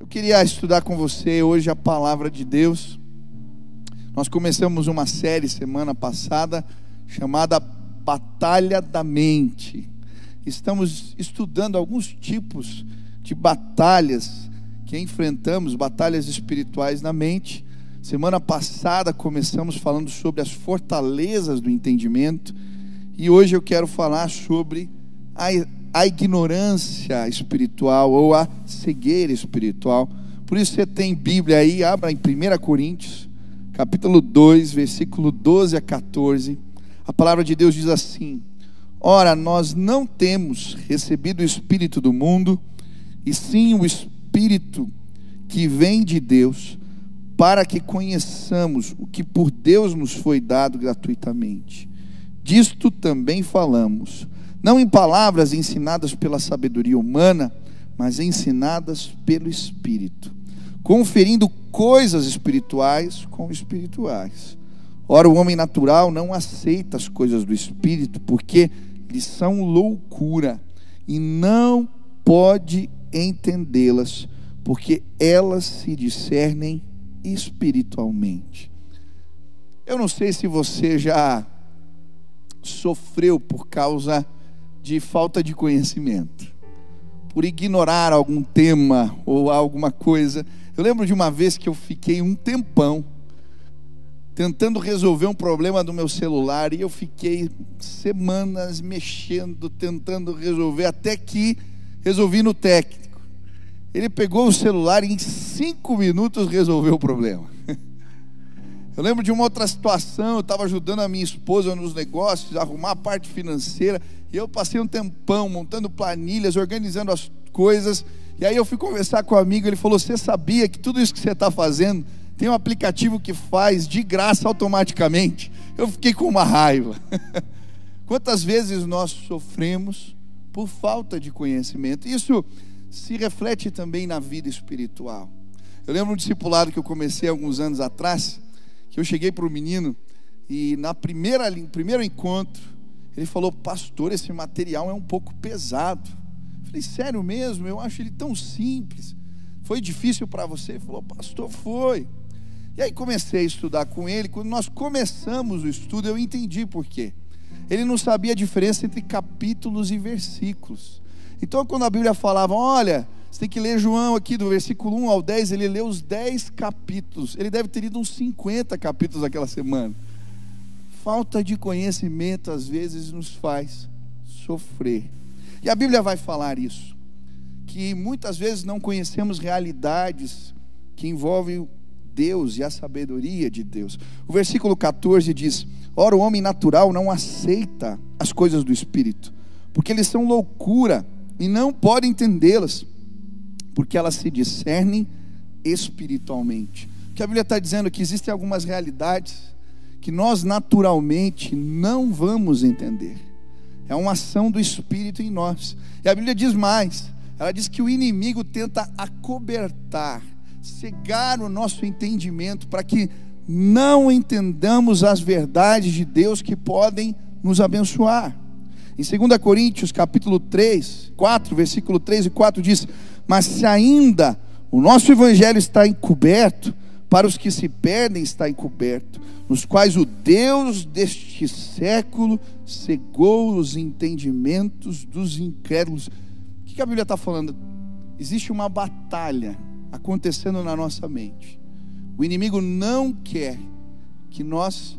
queria estudar com você hoje a palavra de Deus. Nós começamos uma série semana passada chamada Batalha da Mente. Estamos estudando alguns tipos de batalhas que enfrentamos, batalhas espirituais na mente. Semana passada começamos falando sobre as fortalezas do entendimento, e hoje eu quero falar sobre a ignorância espiritual ou a cegueira espiritual. Por isso você tem Bíblia aí, abra em 1 Coríntios, capítulo 2, versículo 12 a 14. A palavra de Deus diz assim: ora, nós não temos recebido o Espírito do mundo, e sim o Espírito que vem de Deus, para que conheçamos o que por Deus nos foi dado gratuitamente. Disto também falamos, não em palavras ensinadas pela sabedoria humana, mas ensinadas pelo Espírito, conferindo coisas espirituais com espirituais. Ora, o homem natural não aceita as coisas do Espírito, porque lhe são loucura, e não pode entendê-las, porque elas se discernem espiritualmente. Eu não sei se você já sofreu por causa de falta de conhecimento, por ignorar algum tema ou alguma coisa. Eu lembro de uma vez que eu fiquei um tempão tentando resolver um problema do meu celular, e eu fiquei semanas mexendo, tentando resolver, até que resolvi no técnico. Ele pegou o celular e em 5 minutos resolveu o problema. Eu lembro de uma outra situação, eu estava ajudando a minha esposa nos negócios, a arrumar a parte financeira, e eu passei um tempão montando planilhas, organizando as coisas, e aí eu fui conversar com um amigo, ele falou: você sabia que tudo isso que você está fazendo, tem um aplicativo que faz de graça automaticamente? Eu fiquei com uma raiva. Quantas vezes nós sofremos por falta de conhecimento? Isso se reflete também na vida espiritual. Eu lembro um discipulado que eu comecei alguns anos atrás, que eu cheguei para o menino, e no primeiro encontro, ele falou: pastor, esse material é um pouco pesado. Eu falei: sério mesmo? Eu acho ele tão simples. Foi difícil para você? Ele falou: pastor, foi. E aí comecei a estudar com ele. Quando nós começamos o estudo, eu entendi por quê. Ele não sabia a diferença entre capítulos e versículos. Então, quando a Bíblia falava: olha, você tem que ler João aqui do versículo 1 ao 10, ele leu os 10 capítulos. Ele deve ter lido uns 50 capítulos aquela semana. Falta de conhecimento às vezes nos faz sofrer. E a Bíblia vai falar isso, que muitas vezes não conhecemos realidades que envolvem Deus e a sabedoria de Deus. O versículo 14 diz: ora, o homem natural não aceita as coisas do Espírito, porque eles são loucura, e não pode entendê-las, porque elas se discernem espiritualmente. O que a Bíblia está dizendo é que existem algumas realidades que nós naturalmente não vamos entender. É uma ação do Espírito em nós. E a Bíblia diz mais, ela diz que o inimigo tenta acobertar, cegar o nosso entendimento, para que não entendamos as verdades de Deus que podem nos abençoar. Em 2 Coríntios capítulo 4, versículo 3 e 4 diz: mas se ainda o nosso evangelho está encoberto, para os que se perdem está encoberto, nos quais o Deus deste século cegou os entendimentos dos incrédulos. O que a Bíblia está falando? Existe uma batalha acontecendo na nossa mente. O inimigo não quer que nós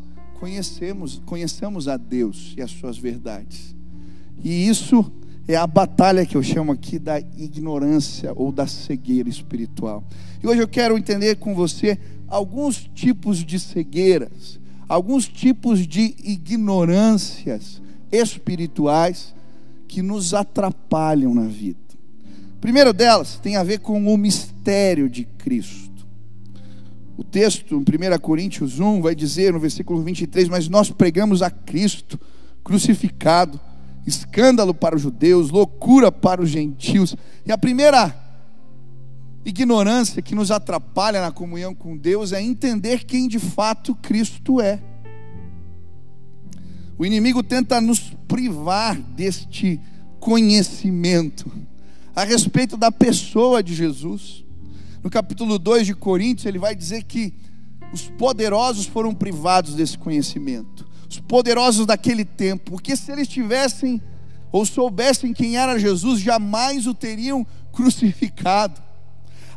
conheçamos a Deus e as suas verdades. E isso é a batalha que eu chamo aqui da ignorância ou da cegueira espiritual. E hoje eu quero entender com você alguns tipos de cegueiras, alguns tipos de ignorâncias espirituais que nos atrapalham na vida. O primeiro delas tem a ver com o mistério de Cristo. O texto em 1 Coríntios 1 vai dizer no versículo 23: mas nós pregamos a Cristo crucificado, escândalo para os judeus, loucura para os gentios. E a primeira ignorância que nos atrapalha na comunhão com Deus é entender quem de fato Cristo é. O inimigo tenta nos privar deste conhecimento a respeito da pessoa de Jesus. No capítulo 2 de Coríntios, ele vai dizer que os poderosos foram privados desse conhecimento. Os poderosos daquele tempo, porque se eles tivessem ou soubessem quem era Jesus, jamais o teriam crucificado.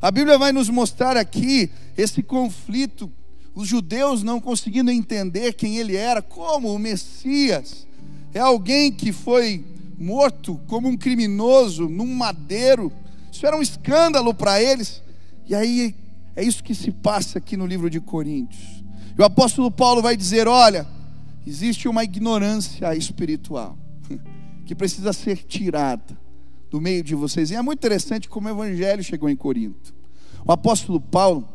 A Bíblia vai nos mostrar aqui esse conflito, os judeus não conseguindo entender quem ele era, como o Messias é alguém que foi morto como um criminoso num madeiro. Isso era um escândalo para eles. E aí é isso que se passa aqui no livro de Coríntios. E o apóstolo Paulo vai dizer: olha, existe uma ignorância espiritual que precisa ser tirada do meio de vocês. E é muito interessante como o evangelho chegou em Corinto. O apóstolo Paulo,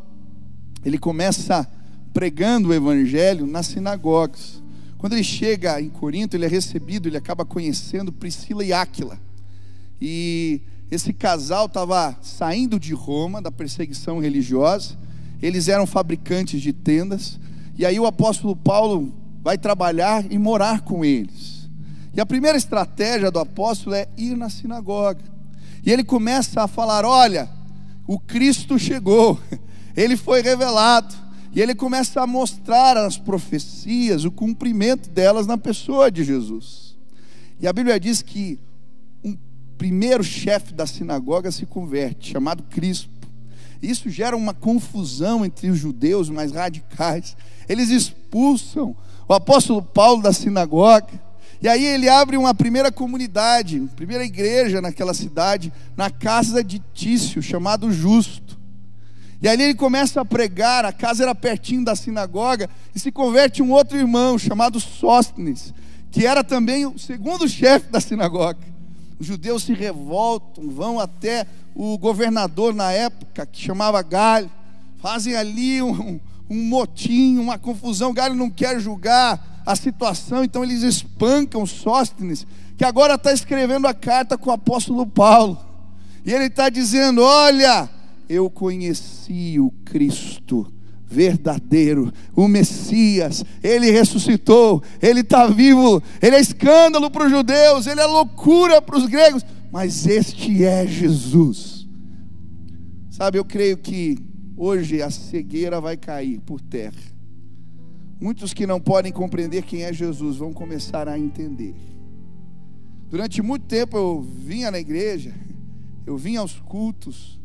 ele começa pregando o evangelho nas sinagogas. Quando ele chega em Corinto, ele é recebido, ele acaba conhecendo Priscila e Áquila. E esse casal estava saindo de Roma, da perseguição religiosa. Eles eram fabricantes de tendas. E aí o apóstolo Paulo vai trabalhar e morar com eles. E a primeira estratégia do apóstolo é ir na sinagoga. E ele começa a falar: olha, o Cristo chegou, ele foi revelado. E ele começa a mostrar as profecias, o cumprimento delas na pessoa de Jesus. E a Bíblia diz que um primeiro chefe da sinagoga se converte, chamado Crispo. Isso gera uma confusão entre os judeus mais radicais. Eles expulsam o apóstolo Paulo da sinagoga. E aí ele abre uma primeira comunidade, uma primeira igreja naquela cidade, na casa de Tício, chamado Justo. E ali ele começa a pregar. A casa era pertinho da sinagoga, e se converte um outro irmão, chamado Sóstenes, que era também o segundo chefe da sinagoga. Os judeus se revoltam, vão até o governador na época, que chamava Galho, fazem ali um motim, uma confusão. Galho não quer julgar a situação, então eles espancam Sóstenes, que agora está escrevendo a carta com o apóstolo Paulo. E ele está dizendo: olha, eu conheci o Cristo verdadeiro, o Messias, ele ressuscitou, ele está vivo, ele é escândalo para os judeus, ele é loucura para os gregos, mas este é Jesus. Sabe, eu creio que hoje a cegueira vai cair por terra. Muitos que não podem compreender quem é Jesus vão começar a entender. Durante muito tempo eu vinha na igreja, eu vinha aos cultos,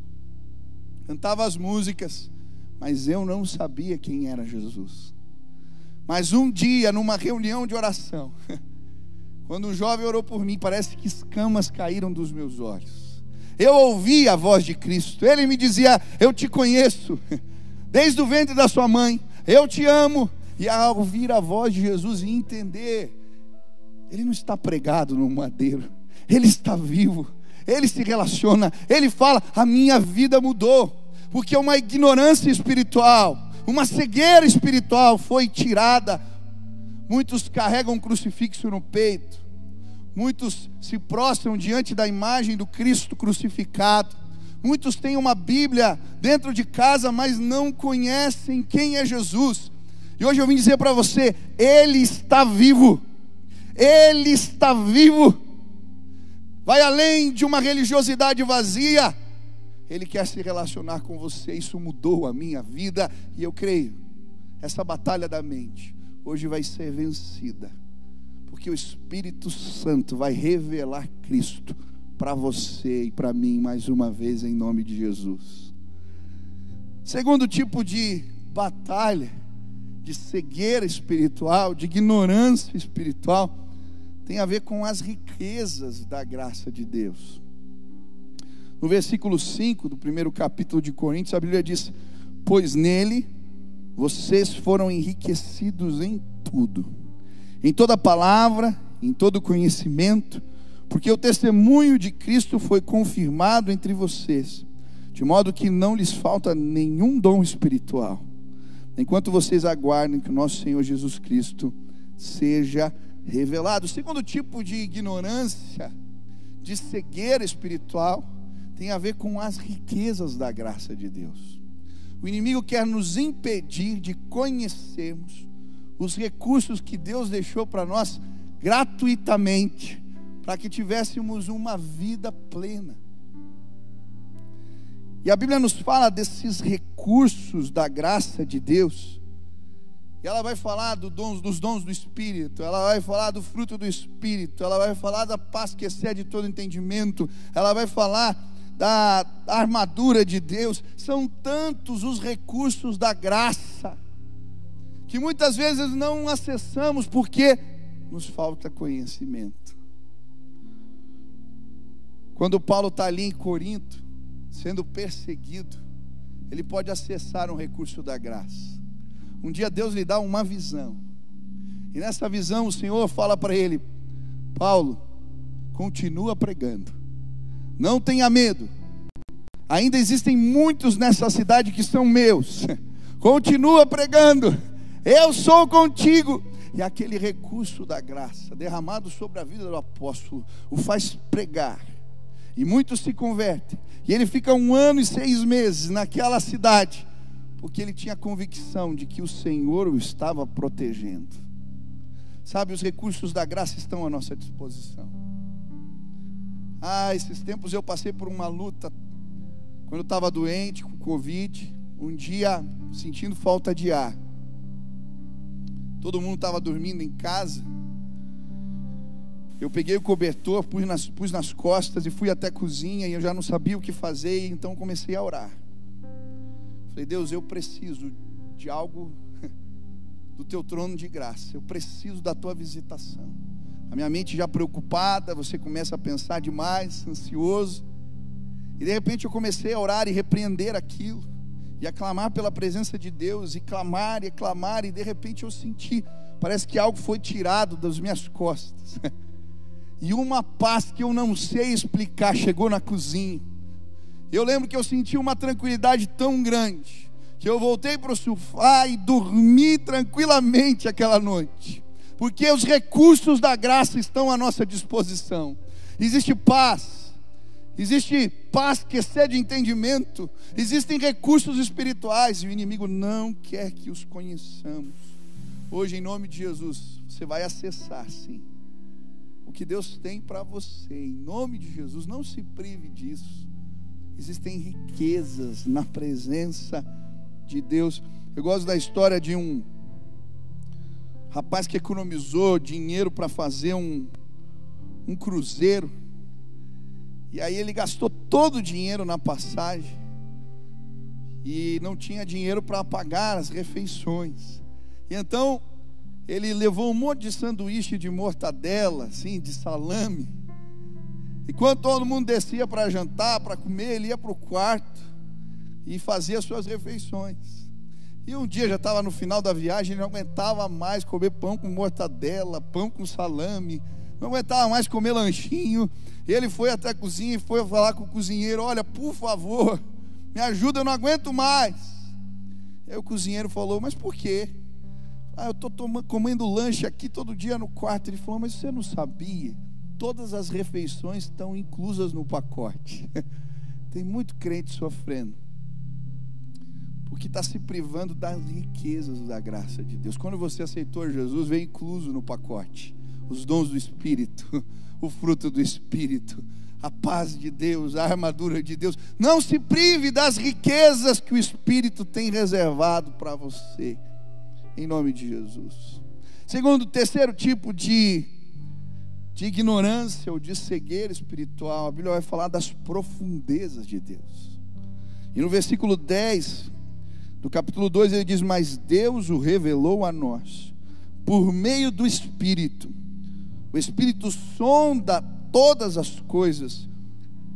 cantava as músicas, mas eu não sabia quem era Jesus. Mas um dia, numa reunião de oração, quando um jovem orou por mim, parece que escamas caíram dos meus olhos. Eu ouvi a voz de Cristo. Ele me dizia: eu te conheço desde o ventre da sua mãe, eu te amo. E ao ouvir a voz de Jesus e entender, ele não está pregado no madeiro, ele está vivo, ele se relaciona, ele fala: a minha vida mudou, porque uma ignorância espiritual, uma cegueira espiritual foi tirada. Muitos carregam um crucifixo no peito, muitos se prostram diante da imagem do Cristo crucificado, muitos têm uma Bíblia dentro de casa, mas não conhecem quem é Jesus. E hoje eu vim dizer para você: ele está vivo, ele está vivo. Vai além de uma religiosidade vazia, ele quer se relacionar com você. Isso mudou a minha vida, e eu creio, essa batalha da mente hoje vai ser vencida, porque o Espírito Santo vai revelar Cristo para você e para mim mais uma vez, em nome de Jesus. Segundo tipo de batalha, de cegueira espiritual, de ignorância espiritual, tem a ver com as riquezas da graça de Deus. No versículo 5 do primeiro capítulo de Coríntios, a Bíblia diz: pois nele vocês foram enriquecidos em tudo, em toda palavra, em todo conhecimento, porque o testemunho de Cristo foi confirmado entre vocês, de modo que não lhes falta nenhum dom espiritual, enquanto vocês aguardem que o nosso Senhor Jesus Cristo seja revelado. O segundo tipo de ignorância, de cegueira espiritual, tem a ver com as riquezas da graça de Deus. O inimigo quer nos impedir de conhecermos os recursos que Deus deixou para nós gratuitamente, para que tivéssemos uma vida plena. E a Bíblia nos fala desses recursos da graça de Deus. E ela vai falar dos dons do Espírito, ela vai falar do fruto do Espírito, ela vai falar da paz que excede todo entendimento, ela vai falar da armadura de Deus. São tantos os recursos da graça, que muitas vezes não acessamos porque nos falta conhecimento. Quando Paulo está ali em Corinto, sendo perseguido, ele pode acessar um recurso da graça. Um dia Deus lhe dá uma visão, e nessa visão o Senhor fala para ele: Paulo, continua pregando, não tenha medo, ainda existem muitos nessa cidade que são meus, continua pregando, eu sou contigo. E aquele recurso da graça derramado sobre a vida do apóstolo o faz pregar, e muitos se convertem, e ele fica 1 ano e 6 meses naquela cidade, porque ele tinha convicção de que o Senhor o estava protegendo. Sabe, os recursos da graça estão à nossa disposição. Esses tempos eu passei por uma luta, quando eu estava doente, com Covid, um dia sentindo falta de ar. Todo mundo estava dormindo em casa. Eu peguei o cobertor, pus nas costas e fui até a cozinha, e eu já não sabia o que fazer, então comecei a orar. Falei: Deus, eu preciso de algo do teu trono de graça, eu preciso da tua visitação. A minha mente já preocupada, você começa a pensar demais, ansioso, e de repente eu comecei a orar e repreender aquilo, e a clamar pela presença de Deus, e clamar, e de repente eu senti, parece que algo foi tirado das minhas costas, e uma paz que eu não sei explicar chegou na cozinha. Eu lembro que eu senti uma tranquilidade tão grande, que eu voltei para o sofá e dormi tranquilamente aquela noite, porque os recursos da graça estão à nossa disposição. Existe paz que excede entendimento, existem recursos espirituais, e o inimigo não quer que os conheçamos. Hoje, em nome de Jesus, você vai acessar sim o que Deus tem para você, em nome de Jesus. Não se prive disso. Existem riquezas na presença de Deus. Eu gosto da história de um rapaz que economizou dinheiro para fazer um cruzeiro, e aí ele gastou todo o dinheiro na passagem e não tinha dinheiro para pagar as refeições. E então ele levou um monte de sanduíche de mortadela, assim, de salame. E quando todo mundo descia para jantar, para comer, ele ia para o quarto e fazia as suas refeições. E um dia, já estava no final da viagem, ele não aguentava mais comer pão com mortadela, pão com salame, não aguentava mais comer lanchinho. E ele foi até a cozinha e foi falar com o cozinheiro: olha, por favor, me ajuda, eu não aguento mais. E aí o cozinheiro falou: mas por quê? Eu estou comendo lanche aqui todo dia no quarto. Ele falou: mas você não sabia? Todas as refeições estão inclusas no pacote. Tem muito crente sofrendo, porque está se privando das riquezas da graça de Deus. Quando você aceitou Jesus, veio incluso no pacote os dons do Espírito, o fruto do Espírito, a paz de Deus, a armadura de Deus. Não se prive das riquezas que o Espírito tem reservado para você, em nome de Jesus. Segundo, terceiro tipo de ignorância ou de cegueira espiritual, a Bíblia vai falar das profundezas de Deus. E no versículo 10 do capítulo 2 ele diz: mas Deus o revelou a nós por meio do Espírito. O Espírito sonda todas as coisas,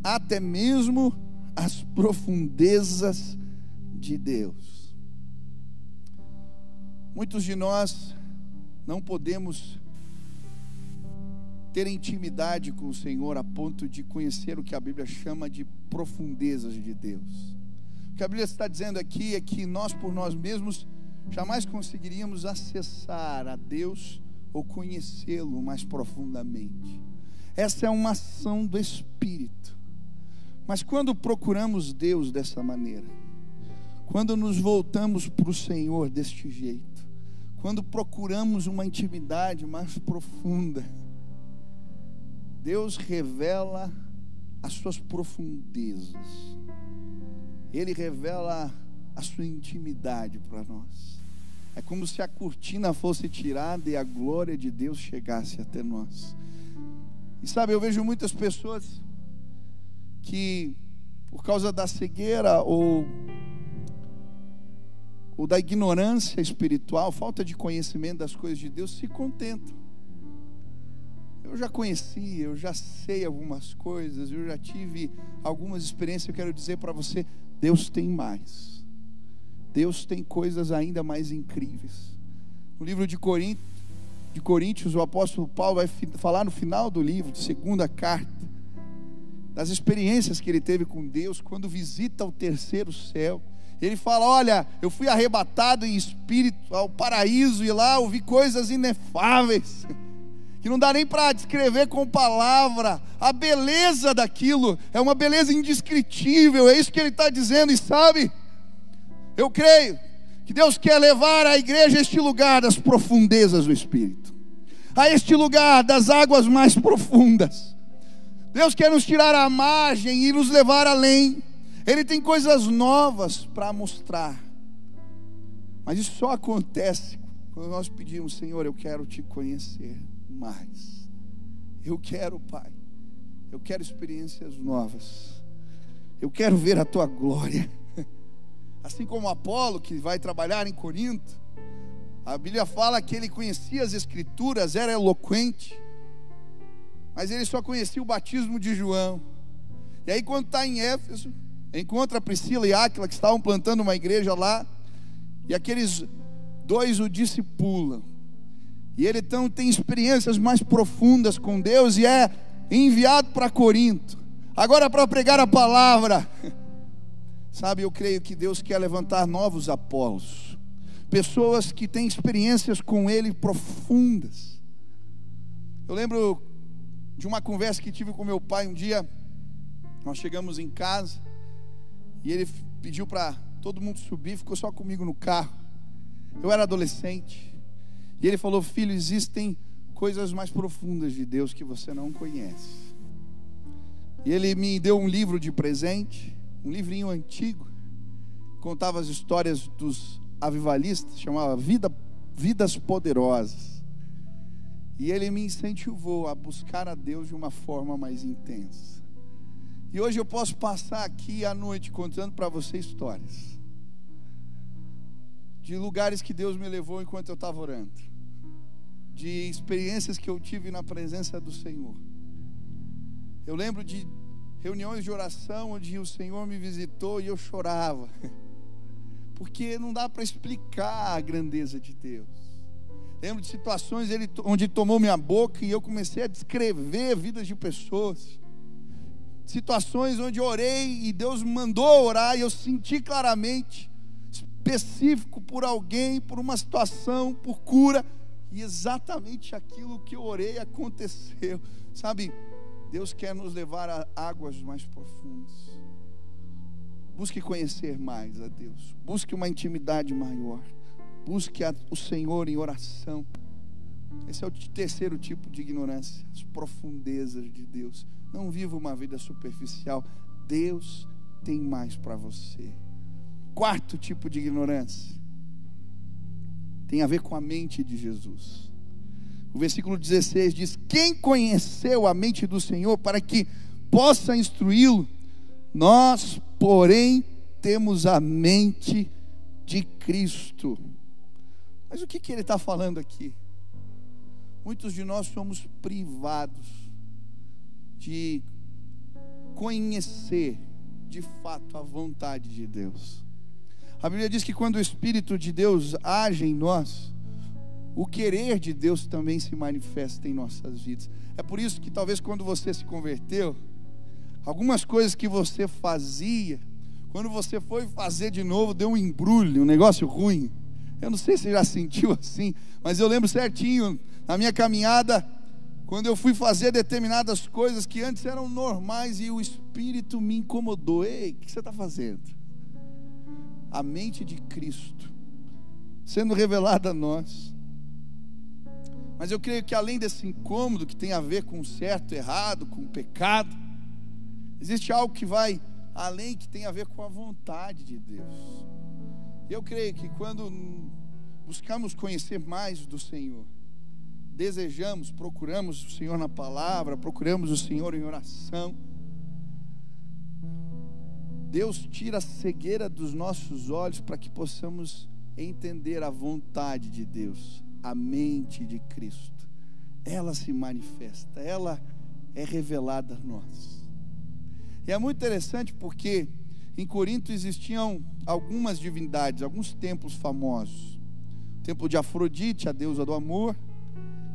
até mesmo as profundezas de Deus. Muitos de nós não podemos ter intimidade com o Senhor a ponto de conhecer o que a Bíblia chama de profundezas de Deus. O que a Bíblia está dizendo aqui é que nós, por nós mesmos, jamais conseguiríamos acessar a Deus ou conhecê-lo mais profundamente. Essa é uma ação do Espírito. Mas quando procuramos Deus dessa maneira, quando nos voltamos para o Senhor deste jeito, quando procuramos uma intimidade mais profunda, Deus revela as suas profundezas. Ele revela a sua intimidade para nós. É como se a cortina fosse tirada e a glória de Deus chegasse até nós. E sabe, eu vejo muitas pessoas que, por causa da cegueira ou da ignorância espiritual, falta de conhecimento das coisas de Deus, se contentam. Eu já conheci, eu já sei algumas coisas, eu já tive algumas experiências. Eu quero dizer para você, Deus tem mais. Deus tem coisas ainda mais incríveis. No livro de Coríntios, o apóstolo Paulo vai falar no final do livro, de segunda carta, das experiências que ele teve com Deus quando visita o terceiro céu. Ele fala: olha, eu fui arrebatado em espírito ao paraíso e lá ouvi coisas inefáveis, que não dá nem para descrever com palavra. A beleza daquilo é uma beleza indescritível. É isso que ele está dizendo. E sabe, eu creio que Deus quer levar a igreja a este lugar das profundezas do Espírito, a este lugar das águas mais profundas. Deus quer nos tirar à margem e nos levar além. Ele tem coisas novas para mostrar, mas isso só acontece quando nós pedimos: Senhor, eu quero te conhecer mais. Eu quero, Pai, eu quero experiências novas. Eu quero ver a tua glória. Assim como Apolo, que vai trabalhar em Corinto, a Bíblia fala que ele conhecia as Escrituras, era eloquente, mas ele só conhecia o batismo de João. E aí, quando está em Éfeso, encontra Priscila e Áquila, que estavam plantando uma igreja lá, e aqueles dois o discipulam, e ele então tem experiências mais profundas com Deus, e é enviado para Corinto, agora para pregar a palavra. Sabe, eu creio que Deus quer levantar novos Apolos, pessoas que têm experiências com Ele profundas. Eu lembro de uma conversa que tive com meu pai um dia. Nós chegamos em casa e ele pediu para todo mundo subir, ficou só comigo no carro. Eu era adolescente. E ele falou: filho, existem coisas mais profundas de Deus que você não conhece. E ele me deu um livro de presente, um livrinho antigo, contava as histórias dos avivalistas, chamava Vidas Poderosas. E ele me incentivou a buscar a Deus de uma forma mais intensa. E hoje eu posso passar aqui à noite contando para você histórias de lugares que Deus me levou enquanto eu estava orando, de experiências que eu tive na presença do Senhor. Eu lembro de reuniões de oração onde o Senhor me visitou e eu chorava, porque não dá para explicar a grandeza de Deus. Lembro de situações onde tomou minha boca e eu comecei a descrever vidas de pessoas. Situações onde orei e Deus me mandou orar e eu senti claramente, específico por alguém, por uma situação, por cura, e exatamente aquilo que eu orei aconteceu. Sabe, Deus quer nos levar a águas mais profundas. Busque conhecer mais a Deus, busque uma intimidade maior, busque o Senhor em oração. Esse é o terceiro tipo de ignorância, as profundezas de Deus. Não viva uma vida superficial. Deus tem mais para você. Quarto tipo de ignorância tem a ver com a mente de Jesus. O versículo 16 diz: quem conheceu a mente do Senhor para que possa instruí-lo? Nós, porém, temos a mente de Cristo. Mas o que ele está falando aqui? Muitos de nós somos privados de conhecer de fato a vontade de Deus. A Bíblia diz que quando o Espírito de Deus age em nós, o querer de Deus também se manifesta em nossas vidas. É por isso que talvez quando você se converteu, algumas coisas que você fazia, quando você foi fazer de novo, deu um embrulho, um negócio ruim. Eu não sei se você já sentiu assim, mas eu lembro certinho, na minha caminhada, quando eu fui fazer determinadas coisas que antes eram normais e o Espírito me incomodou. Ei, o que você está fazendo? A mente de Cristo sendo revelada a nós. Mas eu creio que além desse incômodo que tem a ver com o certo, errado, com o pecado, existe algo que vai além, que tem a ver com a vontade de Deus. Eu creio que quando buscamos conhecer mais do Senhor, desejamos, procuramos o Senhor na palavra, procuramos o Senhor em oração, Deus tira a cegueira dos nossos olhos para que possamos entender a vontade de Deus, a mente de Cristo. Ela se manifesta, ela é revelada a nós. E é muito interessante porque em Corinto existiam algumas divindades, alguns templos famosos. O templo de Afrodite, a deusa do amor,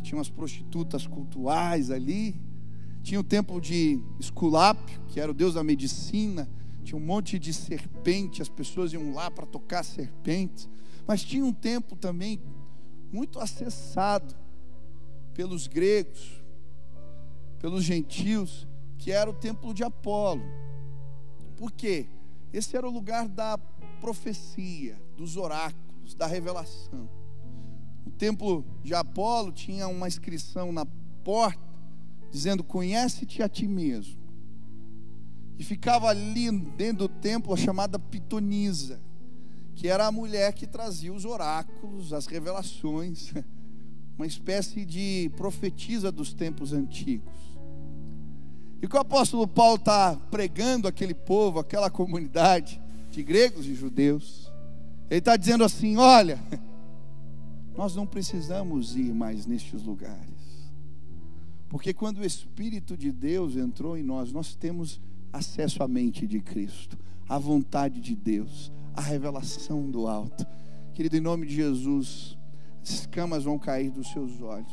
tinha umas prostitutas cultuais ali. Tinha o templo de Esculápio, que era o deus da medicina. Tinha um monte de serpente, as pessoas iam lá para tocar serpentes. Mas tinha um templo também muito acessado pelos gregos, pelos gentios, que era o templo de Apolo. Por quê? Esse era o lugar da profecia, dos oráculos, da revelação. O templo de Apolo tinha uma inscrição na porta dizendo: conhece-te a ti mesmo. E ficava ali dentro do templo a chamada pitonisa, que era a mulher que trazia os oráculos, as revelações, uma espécie de profetisa dos tempos antigos. E que o apóstolo Paulo está pregando aquele povo, aquela comunidade de gregos e judeus. Ele está dizendo assim: olha, nós não precisamos ir mais nestes lugares, porque quando o Espírito de Deus entrou em nós, nós temos acesso à mente de Cristo, à vontade de Deus, à revelação do alto. Querido, em nome de Jesus, as escamas vão cair dos seus olhos.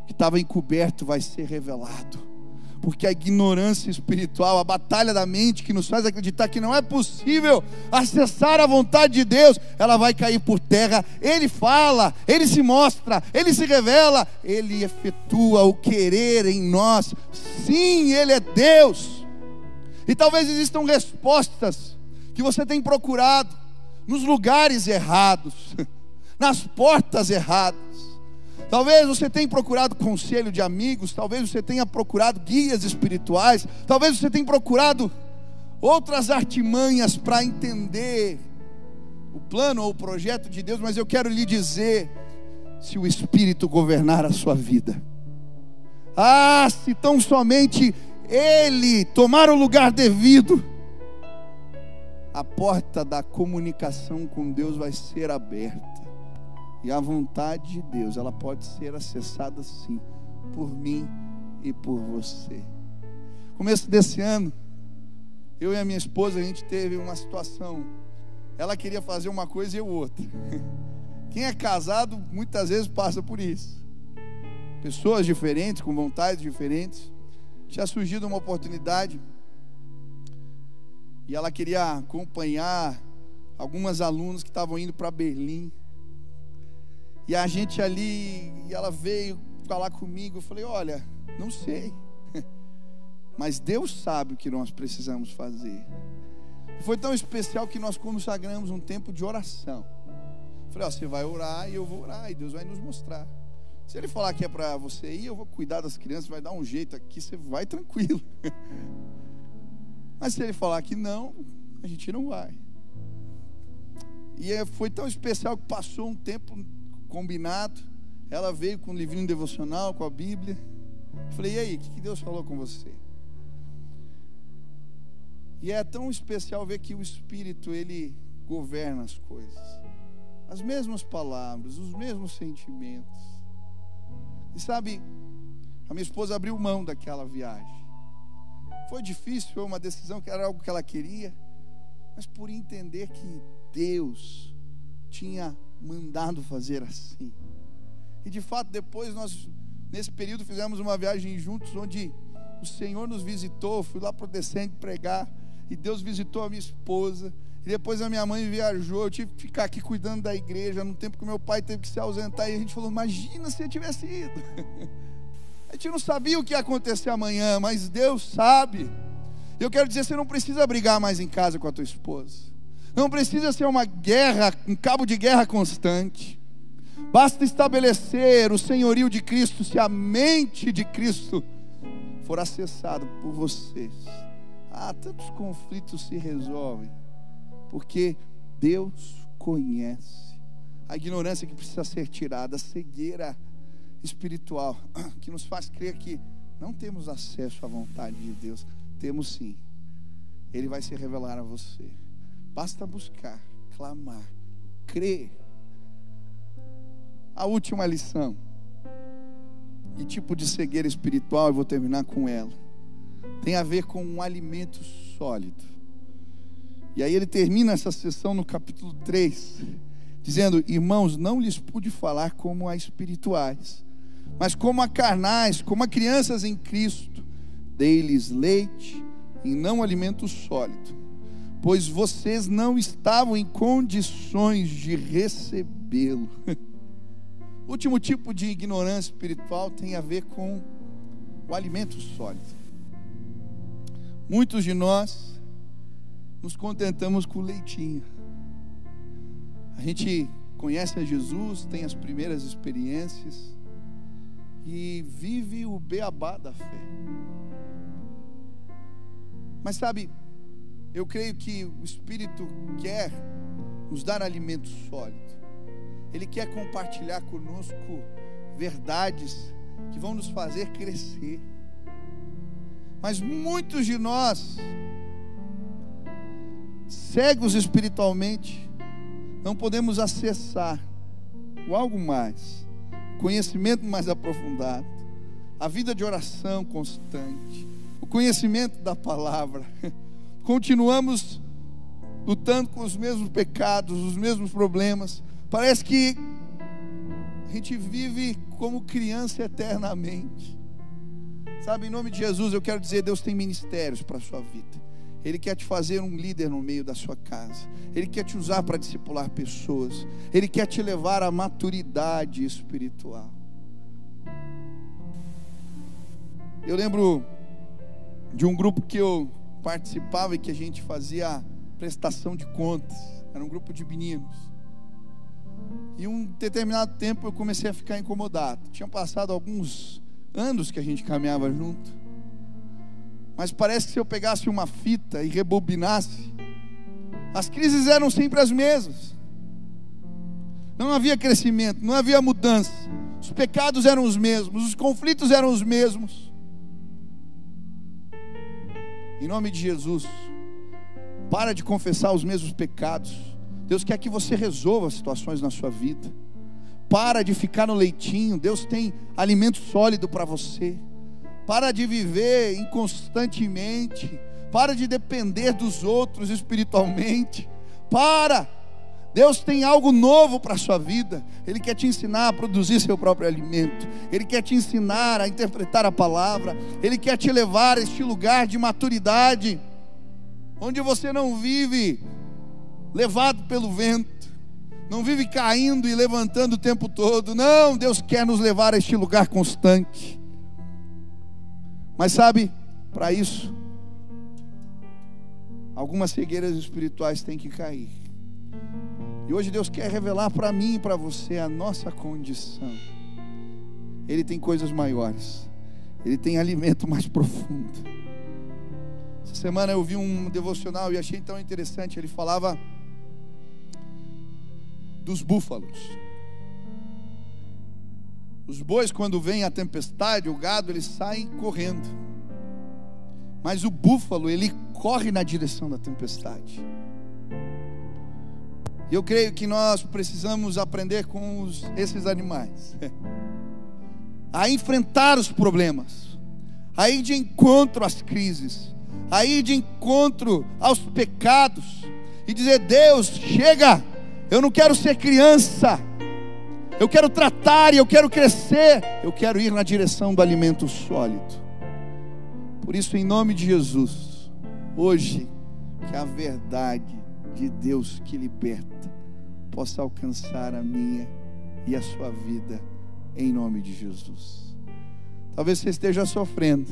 O que estava encoberto vai ser revelado, porque a ignorância espiritual, a batalha da mente que nos faz acreditar que não é possível acessar a vontade de Deus, ela vai cair por terra. Ele fala, Ele se mostra, Ele se revela, Ele efetua o querer em nós. Sim, Ele é Deus. E talvez existam respostas que você tem procurado nos lugares errados, nas portas erradas. Talvez você tenha procurado conselho de amigos, talvez você tenha procurado guias espirituais, talvez você tenha procurado outras artimanhas para entender o plano ou o projeto de Deus. Mas eu quero lhe dizer: se o Espírito governar a sua vida, se tão somente Ele tomar o lugar devido, a porta da comunicação com Deus vai ser aberta. E a vontade de Deus, ela pode ser acessada sim, por mim e por você. No começo desse ano, eu e a minha esposa, a gente teve uma situação. Ela queria fazer uma coisa e eu outra. Quem é casado muitas vezes passa por isso. Pessoas diferentes, com vontades diferentes. Tinha surgido uma oportunidade e ela queria acompanhar algumas alunas que estavam indo para Berlim. E a gente ali, e ela veio falar comigo. Eu falei: olha, não sei, mas Deus sabe o que nós precisamos fazer. Foi tão especial que nós consagramos um tempo de oração. Eu falei: você vai orar e eu vou orar, e Deus vai nos mostrar. Se Ele falar que é para você ir, eu vou cuidar das crianças, vai dar um jeito aqui, você vai tranquilo. Mas se Ele falar que não, a gente não vai. E foi tão especial que passou um tempo combinado. Ela veio com um livrinho devocional, com a Bíblia. Eu falei: e aí, o que Deus falou com você? E é tão especial ver que o Espírito, Ele governa as coisas. As mesmas palavras, os mesmos sentimentos. E sabe, a minha esposa abriu mão daquela viagem. Foi difícil, foi uma decisão que era algo que ela queria, mas por entender que Deus tinha mandado fazer assim. E de fato depois nós, nesse período, fizemos uma viagem juntos, onde o Senhor nos visitou. Fui lá para o Descende pregar, e Deus visitou a minha esposa. E depois a minha mãe viajou, eu tive que ficar aqui cuidando da igreja, no tempo que meu pai teve que se ausentar. E a gente falou: imagina se eu tivesse ido. A gente não sabia o que ia acontecer amanhã, mas Deus sabe. Eu quero dizer, você não precisa brigar mais em casa com a tua esposa. Não precisa ser uma guerra, um cabo de guerra constante. Basta estabelecer o senhorio de Cristo. Se a mente de Cristo for acessada por vocês, tantos conflitos se resolvem, porque Deus conhece. A ignorância que precisa ser tirada, a cegueira espiritual que nos faz crer que não temos acesso à vontade de Deus. Temos sim. Ele vai se revelar a você. Basta buscar, clamar, crer. A última lição. Que tipo de cegueira espiritual, eu vou terminar com ela, tem a ver com um alimento sólido. E aí ele termina essa sessão no capítulo 3, dizendo: irmãos, não lhes pude falar como a espirituais, mas como a carnais, como a crianças em Cristo. Dei-lhes leite e não alimento sólido, pois vocês não estavam em condições de recebê-lo. O último tipo de ignorância espiritual tem a ver com o alimento sólido. Muitos de nós nos contentamos com o leitinho. A gente conhece a Jesus, tem as primeiras experiências e vive o beabá da fé. Mas sabe, eu creio que o Espírito quer nos dar alimento sólido. Ele quer compartilhar conosco verdades que vão nos fazer crescer. Mas muitos de nós, cegos espiritualmente, não podemos acessar o algo mais, conhecimento mais aprofundado, a vida de oração constante, o conhecimento da palavra. Continuamos lutando com os mesmos pecados, os mesmos problemas. Parece que a gente vive como criança eternamente. Sabe, em nome de Jesus, eu quero dizer: Deus tem ministérios para a sua vida. Ele quer te fazer um líder no meio da sua casa. Ele quer te usar para discipular pessoas. Ele quer te levar à maturidade espiritual. Eu lembro de um grupo que eu participava e que a gente fazia prestação de contas. Era um grupo de meninos. E um determinado tempo eu comecei a ficar incomodado. Tinham passado alguns anos que a gente caminhava junto, mas parece que se eu pegasse uma fita e rebobinasse, as crises eram sempre as mesmas. Não havia crescimento, não havia mudança. Os pecados eram os mesmos, os conflitos eram os mesmos. Em nome de Jesus, para de confessar os mesmos pecados. Deus quer que você resolva situações na sua vida. Para de ficar no leitinho. Deus tem alimento sólido para você. Para de viver inconstantemente. Para de depender dos outros espiritualmente. Deus tem algo novo para a sua vida. Ele quer te ensinar a produzir seu próprio alimento. Ele quer te ensinar a interpretar a palavra. Ele quer te levar a este lugar de maturidade, onde você não vive levado pelo vento, não vive caindo e levantando o tempo todo. Não, Deus quer nos levar a este lugar constante. Mas sabe, para isso, algumas cegueiras espirituais têm que cair. E hoje Deus quer revelar para mim e para você a nossa condição. Ele tem coisas maiores. Ele tem alimento mais profundo. Essa semana eu vi um devocional e achei tão interessante. Ele falava dos búfalos. Os bois, quando vem a tempestade, o gado, eles saem correndo. Mas o búfalo, ele corre na direção da tempestade. E eu creio que nós precisamos aprender com esses animais a enfrentar os problemas, a ir de encontro às crises, a ir de encontro aos pecados e dizer: Deus, chega, eu não quero ser criança, eu quero tratar e eu quero crescer, eu quero ir na direção do alimento sólido. Por isso, em nome de Jesus, hoje, que a verdade de Deus que liberta possa alcançar a minha e a sua vida, em nome de Jesus. Talvez você esteja sofrendo.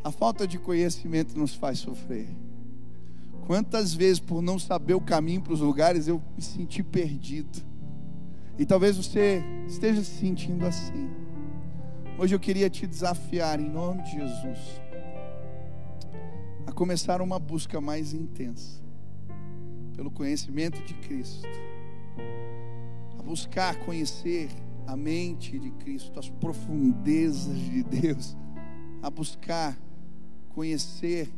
A falta de conhecimento nos faz sofrer. Quantas vezes, por não saber o caminho para os lugares, eu me senti perdido. E talvez você esteja se sentindo assim. Hoje eu queria te desafiar, em nome de Jesus, começar uma busca mais intensa pelo conhecimento de Cristo, a buscar conhecer a mente de Cristo, as profundezas de Deus, a buscar conhecer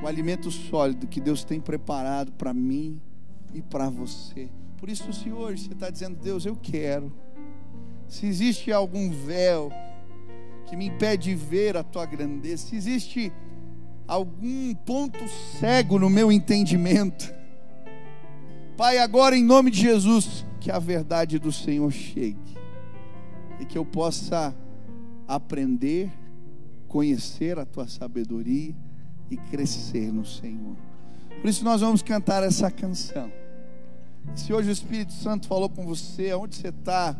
o alimento sólido que Deus tem preparado para mim e para você. Por isso, se hoje você está dizendo: Deus, eu quero. Se existe algum véu que me impede de ver a tua grandeza, se existe algum ponto cego no meu entendimento, Pai, agora em nome de Jesus, que a verdade do Senhor chegue e que eu possa aprender, conhecer a tua sabedoria e crescer no Senhor. Por isso nós vamos cantar essa canção. Se hoje o Espírito Santo falou com você, aonde você está,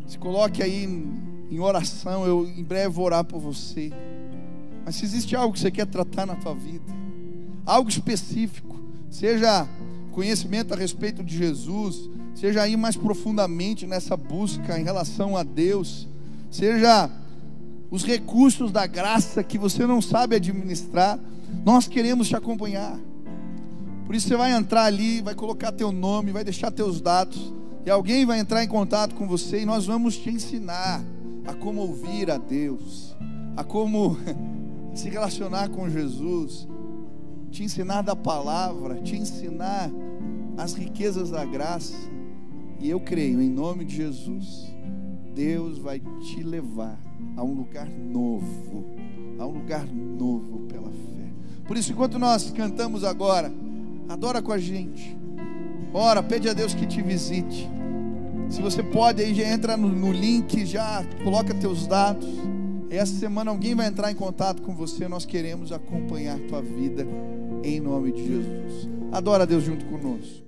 se coloque aí em oração. Eu em breve vou orar por você. Mas se existe algo que você quer tratar na tua vida, algo específico, seja conhecimento a respeito de Jesus, seja ir mais profundamente nessa busca em relação a Deus, seja os recursos da graça que você não sabe administrar, nós queremos te acompanhar. Por isso você vai entrar ali, vai colocar teu nome, vai deixar teus dados, e alguém vai entrar em contato com você, e nós vamos te ensinar a como ouvir a Deus, a como se relacionar com Jesus, te ensinar da palavra, te ensinar as riquezas da graça. E eu creio, em nome de Jesus, Deus vai te levar a um lugar novo, pela fé. Por isso, enquanto nós cantamos agora, adora com a gente, ora, pede a Deus que te visite. Se você pode, aí já entra no link, já coloca teus dados. Essa semana alguém vai entrar em contato com você. Nós queremos acompanhar tua vida em nome de Jesus. Adora a Deus junto conosco.